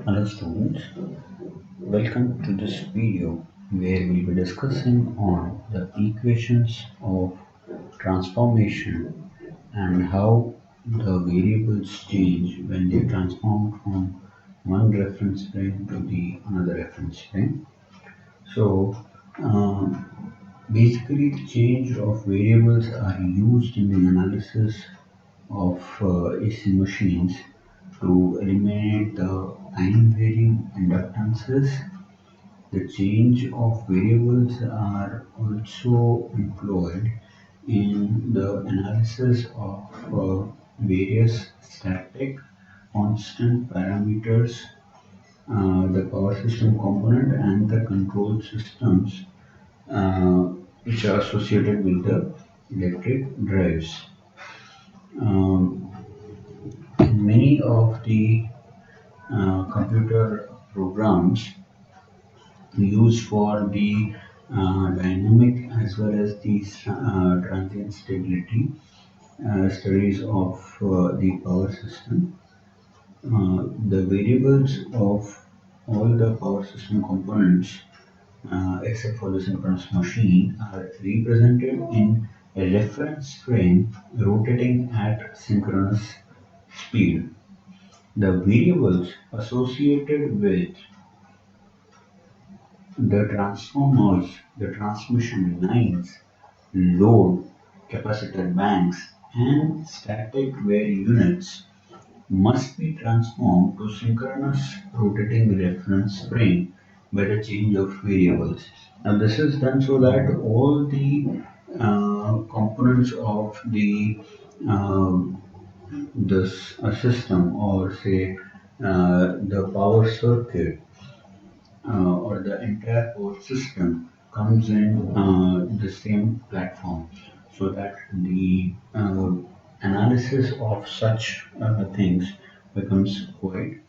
Hello students, welcome to this video where we'll be discussing on the equations of transformation and how the variables change when they transform from one reference frame to the another reference frame. So basically the change of variables are used in the analysis of AC machines to eliminate the time varying inductances. The change of variables are also employed in the analysis of various static constant parameters, the power system component and the control systems uh, which are associated with the electric drives. Um, in many of the computer programs used for the dynamic as well as the transient stability studies of the power system. The variables of all the power system components, except for the synchronous machine, are represented in a reference frame rotating at synchronous speed. The variables associated with the transformers, the transmission lines, load, capacitor banks, and static wear units must be transformed to synchronous rotating reference frame by the change of variables. Now this is done so that all the components of uh, this system, or say the power circuit, or the entire core system comes in the same platform, so that the analysis of such things becomes quite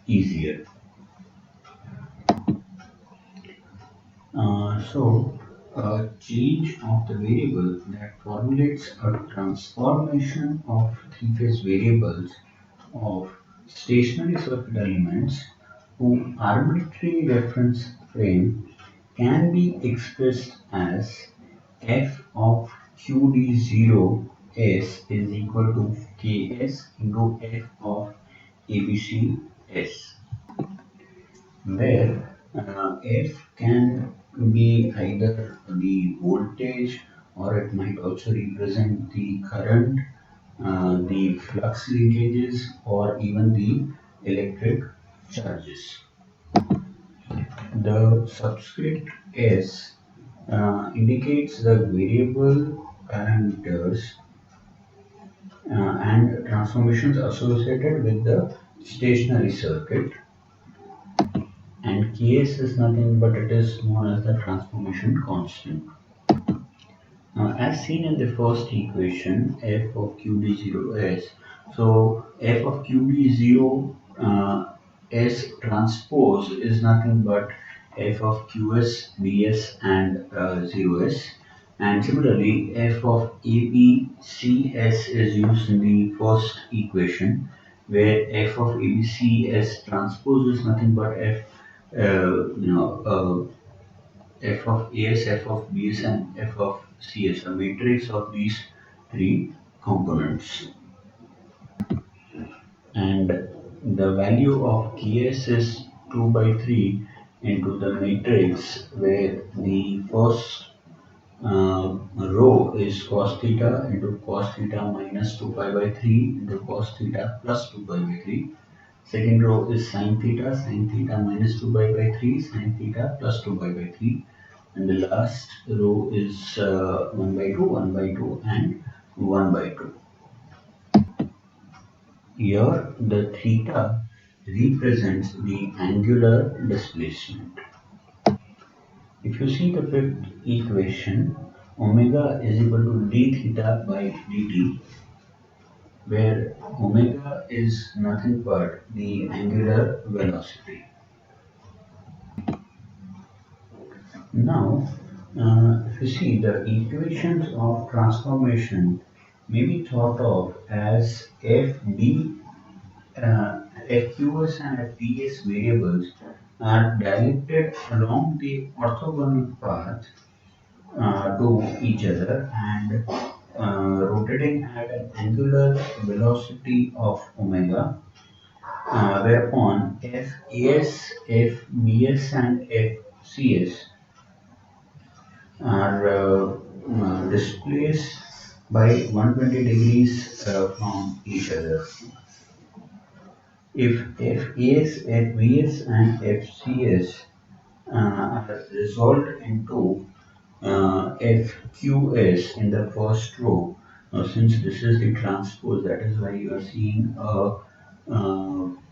easier. Change of the variable that formulates a transformation of three-phase variables of stationary circuit elements to arbitrary reference frame can be expressed as f of qd0 s is equal to ks into f of abc s, where F can be either the voltage, or it might also represent the current, the flux linkages, or even the electric charges. The subscript S indicates the variable parameters and transformations associated with the stationary circuit, and Ks is nothing but it is known as the transformation constant. Now, as seen in the first equation, f of qd0s, so f of qd0 s transpose is nothing but f of qs, bs, and 0s. And similarly, f of abcs is used in the first equation, where f of abcs transpose is nothing but f, f of as, f of bs, and f of cs, a matrix of these three components. And the value of ks is 2 by 3 into the matrix, where the first row is cos theta into cos theta minus 2 pi by 3 into cos theta plus 2 pi by 3. Second row is sin theta minus 2 pi by 3, sin theta plus 2 pi by 3. And the last row is 1 by 2, 1 by 2, and 1 by 2. Here the theta represents the angular displacement. If you see the fifth equation, omega is equal to d theta by dt, where omega is nothing but the angular velocity. Now, if you see, the equations of transformation may be thought of as fd FQS and FPS variables are directed along the orthogonal path to each other and rotating at an angular velocity of omega, whereupon FAS, FBS, and FCS are displaced by 120 degrees from each other. If FAS, FBS, and FCS are resolved into FQS in the first row. Now, since this is the transpose, that is why you are seeing a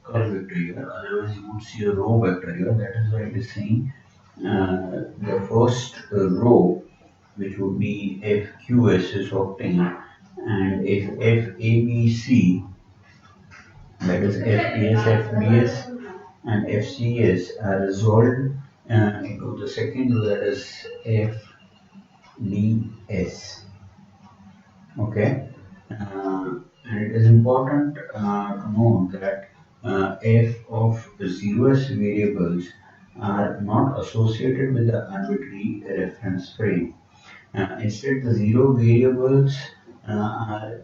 curve vector here. Otherwise, you would see a row vector here. That is why it is saying the first row, which would be FQS, is obtained, and if FABC, that is FAS, FBS, and FCS, are resolved into the second row, that is FDS. Okay, and it is important to note that f of zeros variables are not associated with the arbitrary reference frame. Instead, the zero variables are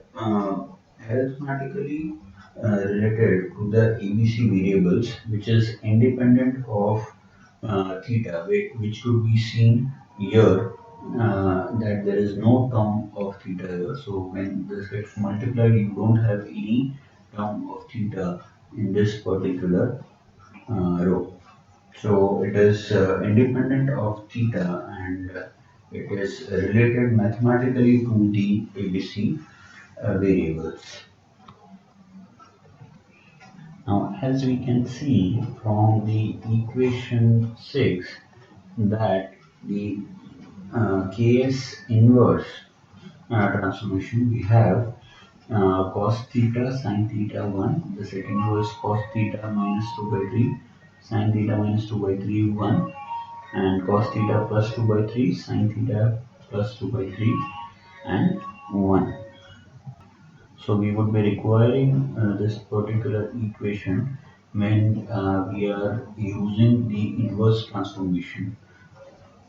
arithmetically related to the ABC variables, which is independent of theta, which could be seen here that there is no term of theta here. So when this gets multiplied, you don't have any term of theta in this particular row. So it is independent of theta and it is related mathematically to the ABC variables. Now, as we can see from the equation 6, that the Ks inverse transformation, we have cos theta sin theta 1, the second row is cos theta minus 2 by 3, sin theta minus 2 by 3 1, and cos theta plus 2 by 3, sin theta plus 2 by 3, and 1. So we would be requiring this particular equation when we are using the inverse transformation.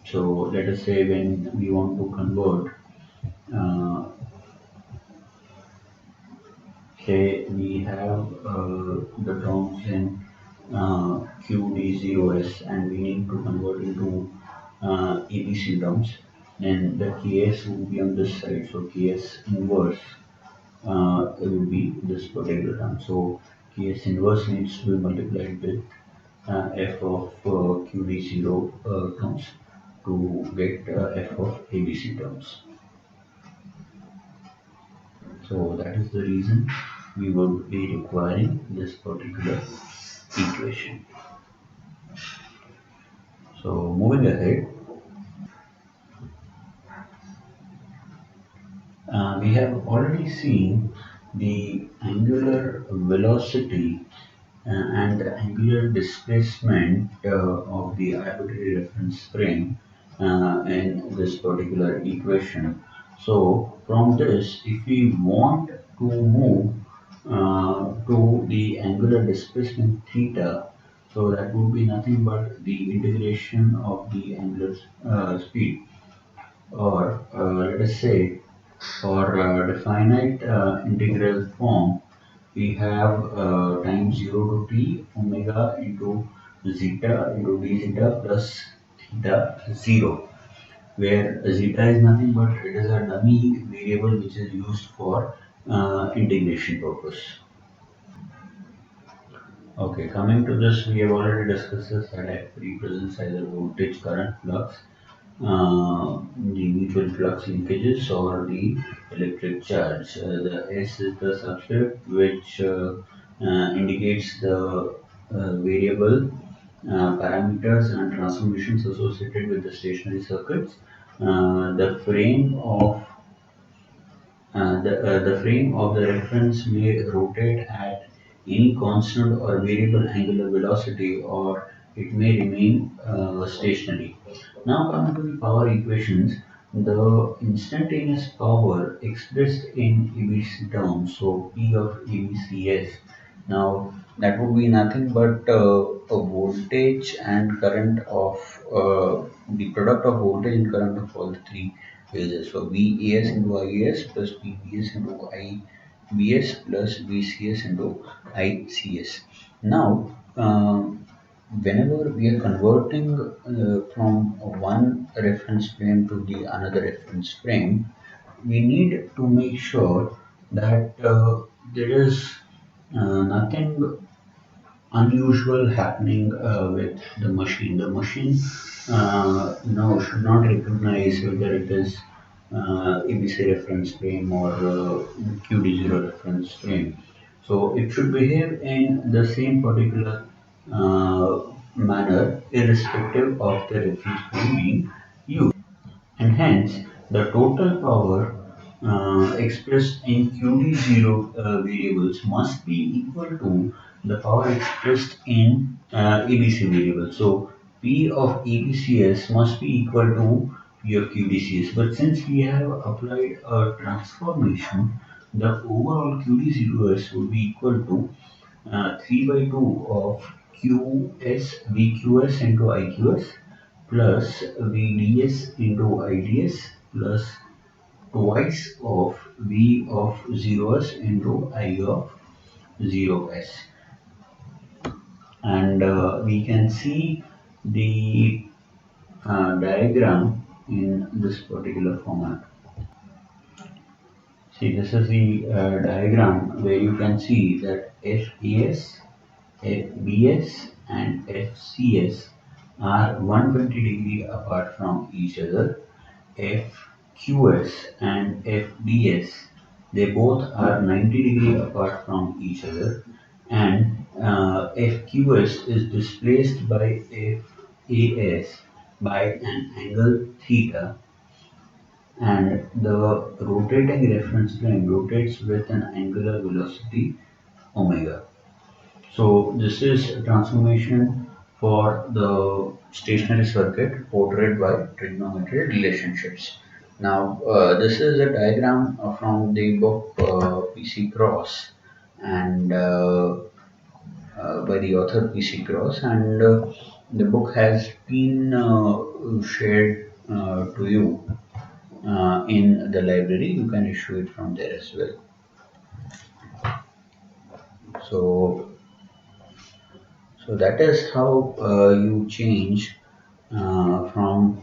So let us say when we want to convert, uh, say we have the terms in QD0S and we need to convert into ABC terms, then the Ks will be on this side. So Ks inverse it will be this particular term. So Ks inverse needs to be multiplied with f of QD0 terms to get f of ABC terms. So that is the reason we would be requiring this particular equation. So moving ahead, we have already seen the angular velocity and the angular displacement of the arbitrary reference frame in this particular equation. So from this, if we want to move to the angular displacement theta, so that would be nothing but the integration of the angular speed, or let us say for the finite integral form, we have time 0 to t omega into zeta into d zeta plus theta 0, where zeta is nothing but it is a dummy variable which is used for integration purpose. Okay, coming to this, we have already discussed this, that F represents either voltage, current, flux, the mutual flux linkages, or the electric charge. The S is the subscript which indicates the variable parameters and transformations associated with the stationary circuits. The frame of the frame of the reference may rotate at any constant or variable angular velocity, or it may remain stationary. Now coming to the power equations, the instantaneous power expressed in ABC terms, so P of ABCS. Now that would be nothing but a voltage and current of the product of voltage and current of all the three phases. So VAS into IAS plus VBS into IBS plus VCS into ICS. Now, whenever we are converting from one reference frame to the another reference frame, we need to make sure that there is nothing unusual happening with the machine. The machine now should not recognize whether it is ABC reference frame or QD0 reference frame. So it should behave in the same particular uh, manner irrespective of the reference frame being used, and hence the total power expressed in QD0 variables must be equal to the power expressed in ABC variables. So P of ABCS must be equal to P of QDCS. But since we have applied a transformation, the overall QD0S would be equal to 3 by 2 of QS VQS into IQS plus VDS into IDS plus twice of V of 0s into I of 0s. And we can see the diagram in this particular format. See, this is the diagram where you can see that FAS, FBS and FCS are 120 degree apart from each other. FQS and FBS, they both are 90 degree apart from each other, and FQS is displaced by FAS by an angle theta, and the rotating reference frame rotates with an angular velocity omega. So this is a transformation for the stationary circuit portrayed by trigonometry relationships. Now this is a diagram from the book PC Cross, and by the author PC Cross, and the book has been shared to you in the library. You can issue it from there as well. So that is how you change from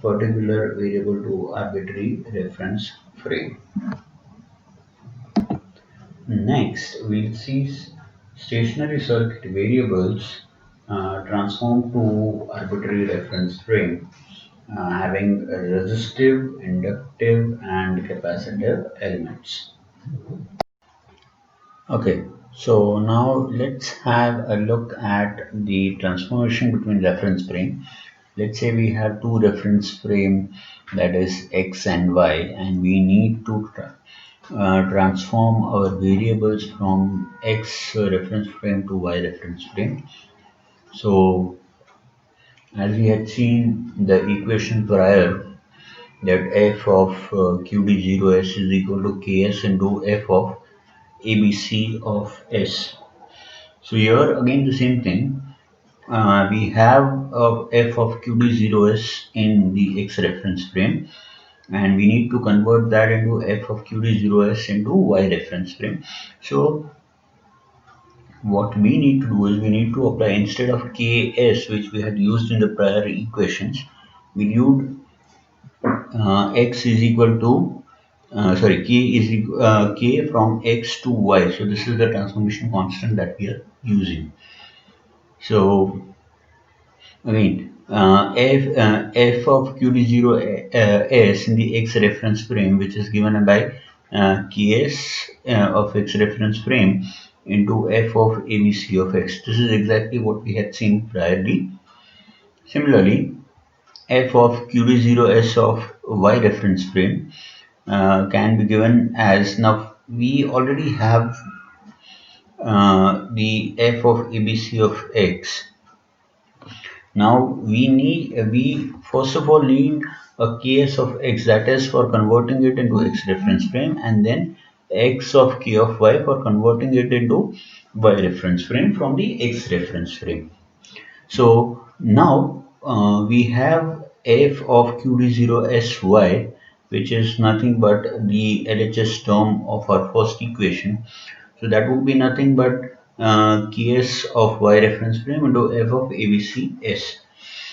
particular variable to arbitrary reference frame. Next, we'll see stationary circuit variables transformed to arbitrary reference frame, having resistive, inductive, and capacitive elements. Okay, so now let's have a look at the transformation between reference frame. Let's say we have two reference frame, that is X and Y, and we need to transform our variables from X reference frame to Y reference frame. So as we had seen the equation prior, that f of QD0S is equal to Ks into f of ABC of S. So here again the same thing. We have f of QD0S in the X reference frame, and we need to convert that into f of QD0S into Y reference frame. So what we need to do is we need to apply, instead of Ks which we had used in the prior equations, we used X is equal to K from X to Y. So this is the transformation constant that we are using. So again, f of QD0S in the X reference frame, which is given by Ks of X reference frame into f of ABC of X. This is exactly what we had seen priorly. Similarly, f of QD0S of Y reference frame can be given as, now we already have the f of ABC of X. Now we first of all need a Ks of X, that is for converting it into X reference frame, and then x of k of y for converting it into y reference frame from the x reference frame. So now we have f of qd0 sy, which is nothing but the LHS term of our first equation. So that would be nothing but ks of y reference frame into f of abc s.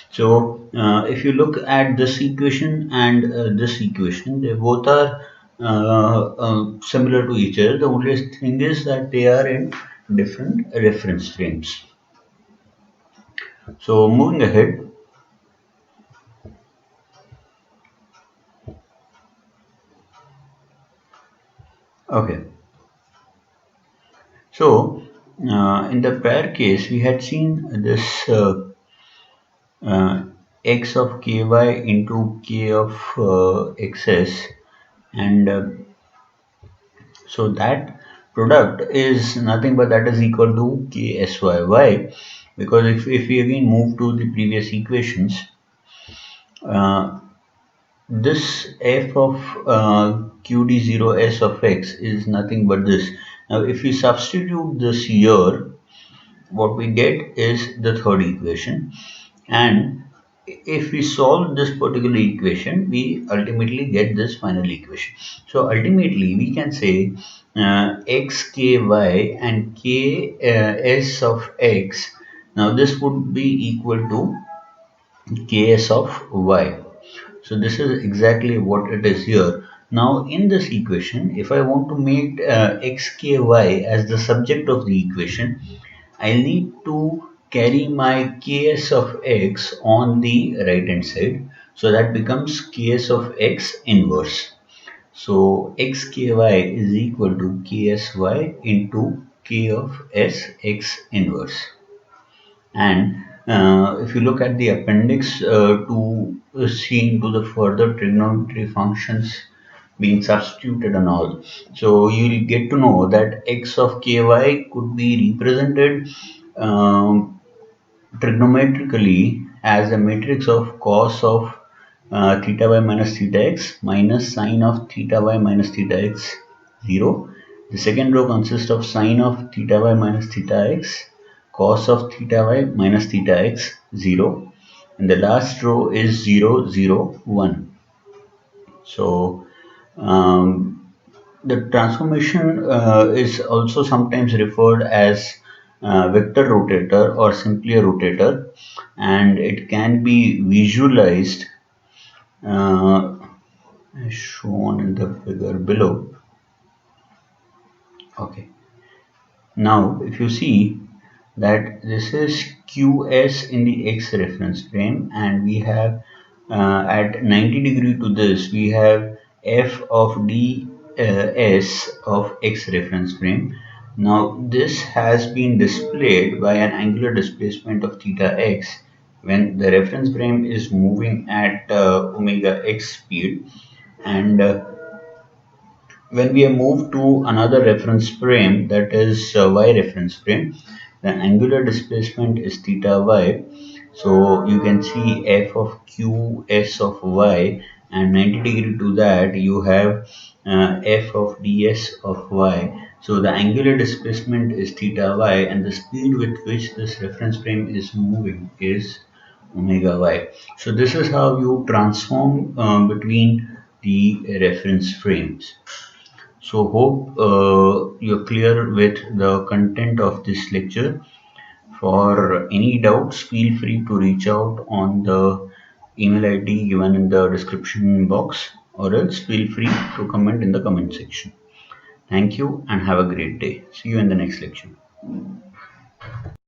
So if you look at this equation and this equation, they both are similar to each other. The only thing is that they are in different reference frames. So moving ahead. Okay. So in the prior case, we had seen this uh, x of ky into k of xs, and so that product is nothing but that is equal to ksy. Why? Because if we again move to the previous equations, uh, this f of qd0 s of x is nothing but this. Now if we substitute this here, what we get is the third equation, and if we solve this particular equation, we ultimately get this final equation. So ultimately we can say x k y and k s of x, now this would be equal to ks of y. So this is exactly what it is here. Now in this equation, if I want to make xky as the subject of the equation, I need to carry my ks of x on the right hand side. So that becomes ks of x inverse. So xky is equal to ksy into k of s x inverse. And if you look at the appendix to see into the further trigonometry functions being substituted and all, so you'll get to know that x of ky could be represented um, trigonometrically as a matrix of cos of theta y minus theta x minus sine of theta y minus theta x 0. The second row consists of sine of theta y minus theta x, cos of theta y minus theta x 0, and the last row is 0 0 1. So the transformation is also sometimes referred as vector rotator or simply a rotator, and it can be visualized uh, as shown in the figure below. Okay. Now, if you see that this is QS in the X reference frame, and we have at 90 degree to this, we have F of D S of X reference frame. Now, this has been displayed by an angular displacement of theta x when the reference frame is moving at omega x speed, and when we have moved to another reference frame, that is y reference frame, the angular displacement is theta y. So you can see f of q s of y, and 90 degree to that you have f of ds of y. So the angular displacement is theta y, and the speed with which this reference frame is moving is omega y. So this is how you transform between the reference frames. So hope you're clear with the content of this lecture. For any doubts, feel free to reach out on the email ID given in the description box, or else feel free to comment in the comment section. Thank you and have a great day. See you in the next lecture.